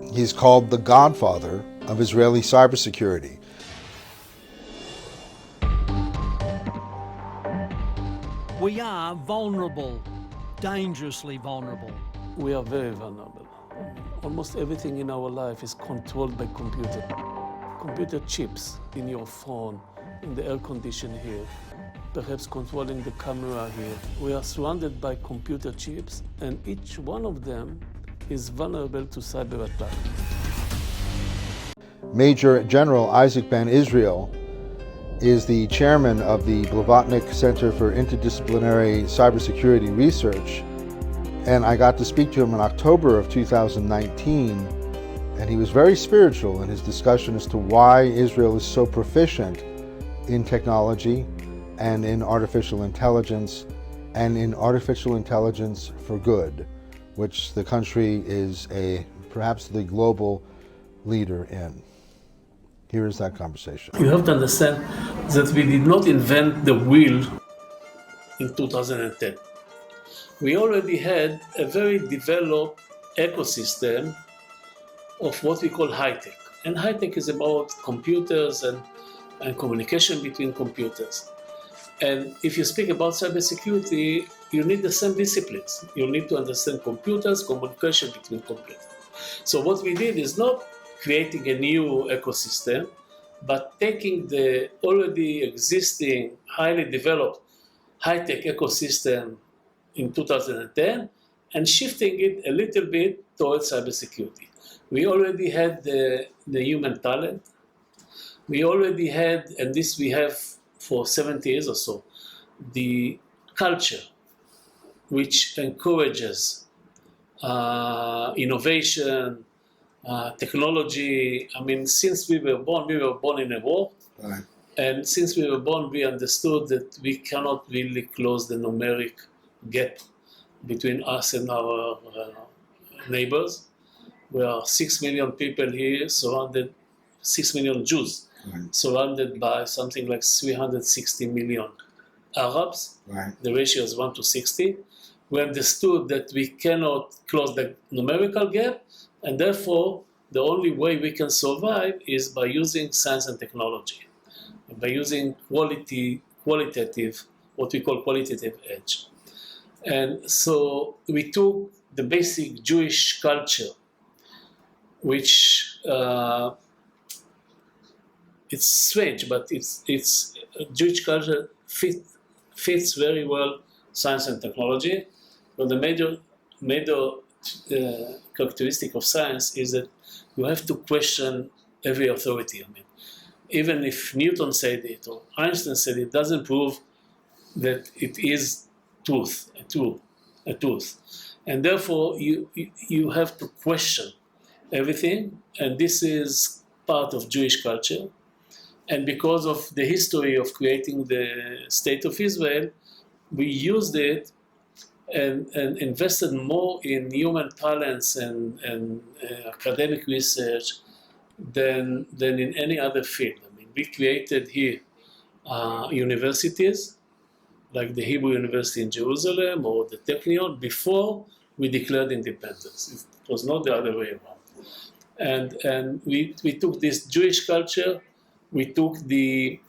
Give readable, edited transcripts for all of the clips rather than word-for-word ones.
He's called the Godfather of Israeli cybersecurity. We are vulnerable, dangerously vulnerable. We are very vulnerable. Almost everything in our life is controlled by computer. Computer chips in your phone, in the air conditioner here, perhaps controlling the camera here. We are surrounded by computer chips, and each one of them is vulnerable to cyber attack. Major General Isaac Ben Israel is the chairman of the Blavatnik Center for Interdisciplinary Cybersecurity Research, and I got to speak to him in October of 2019, and he was very spiritual in his discussion as to why Israel is so proficient in technology and in artificial intelligence, and in artificial intelligence for good, which the country is perhaps the global leader in. Here is that conversation. You have to understand that we did not invent the wheel in 2010. We already had a very developed ecosystem of what we call high-tech. And high-tech is about computers and communication between computers. And if you speak about cybersecurity, you need the same disciplines. You need to understand computers, communication between computers. So what we did is not creating a new ecosystem, but taking the already existing, highly developed high-tech ecosystem in 2010 and shifting it a little bit towards cybersecurity. We already had the human talent. We already had, and this we have for 70 years or so, the culture which encourages innovation, technology. I mean, since we were born in a war. Right. And since we were born, we understood that we cannot really close the numeric gap between us and our neighbors. We are 6 million people here, 6 million Jews, Right. surrounded by something like 360 million Arabs. Right. The ratio is 1 to 60. We understood that we cannot close the numerical gap, and therefore the only way we can survive is by using science and technology, by using qualitative, what we call qualitative edge. And so we took the basic Jewish culture, which it's strange, but it's Jewish culture fits very well science and technology. But the major characteristic of science is that you have to question every authority. I mean, even if Newton said it or Einstein said it, doesn't prove that it is a truth. And therefore, you have to question everything, and this is part of Jewish culture. And because of the history of creating the State of Israel, we used it and invested more in human talents and academic research than in any other field. I mean, we created here universities like the Hebrew University in Jerusalem or the Technion before we declared independence. It was not the other way around. And we took this Jewish culture, we took the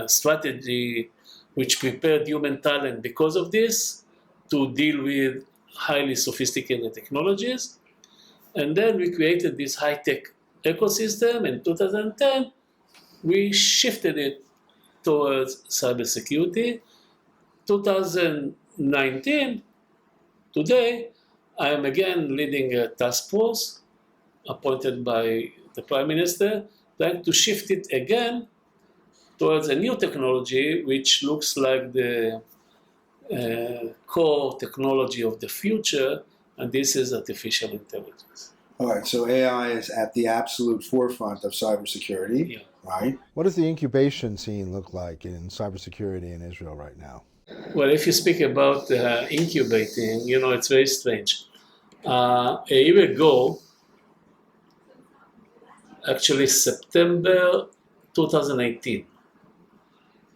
strategy which prepared human talent because of this to deal with highly sophisticated technologies. And then we created this high-tech ecosystem. In 2010, we shifted it towards cybersecurity. 2019, today, I am again leading a task force appointed by the Prime Minister, trying to shift it again towards a new technology which looks like the core technology of the future, and this is artificial intelligence. All right, so AI is at the absolute forefront of cybersecurity, Yeah. right? What does the incubation scene look like in cybersecurity in Israel right now? Well, if you speak about incubating, it's very strange. A year ago, actually September 2018,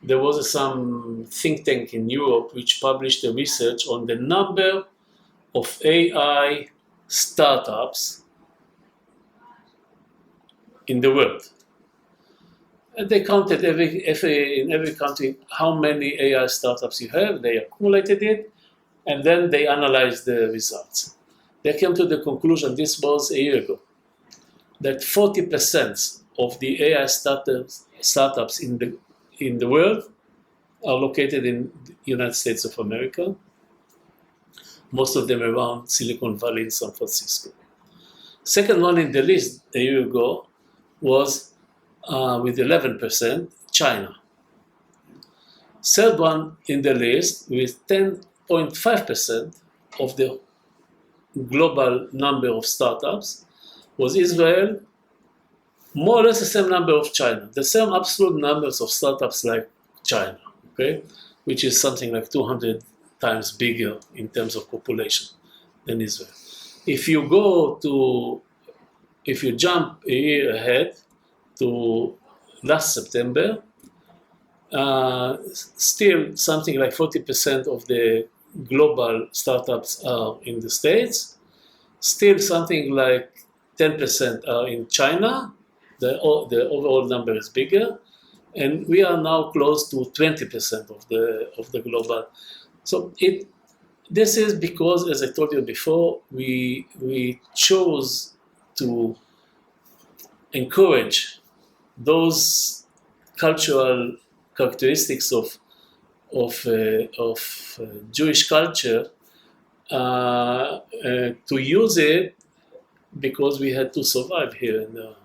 there was some think tank in Europe which published a research on the number of AI startups in the world. And they counted in every country how many AI startups you have, they accumulated it, and then they analyzed the results. They came to the conclusion, this was a year ago, that 40% of the AI startups in the world are located in the United States of America, most of them around Silicon Valley in San Francisco. Second one in the list a year ago was with 11%, China. Third one in the list with 10.5% of the global number of startups was Israel, more or less the same number of China, the same absolute numbers of startups like China, okay, which is something like 200 times bigger in terms of population than Israel. If you jump a year ahead to last September, still something like 40% of the global startups are in the States, still something like 10% are in China, the overall number is bigger, and we are now close to 20% of the global. So this is because, as I told you before, we chose to encourage those cultural characteristics of Jewish culture to use it because we had to survive here in a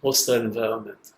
hostile environment.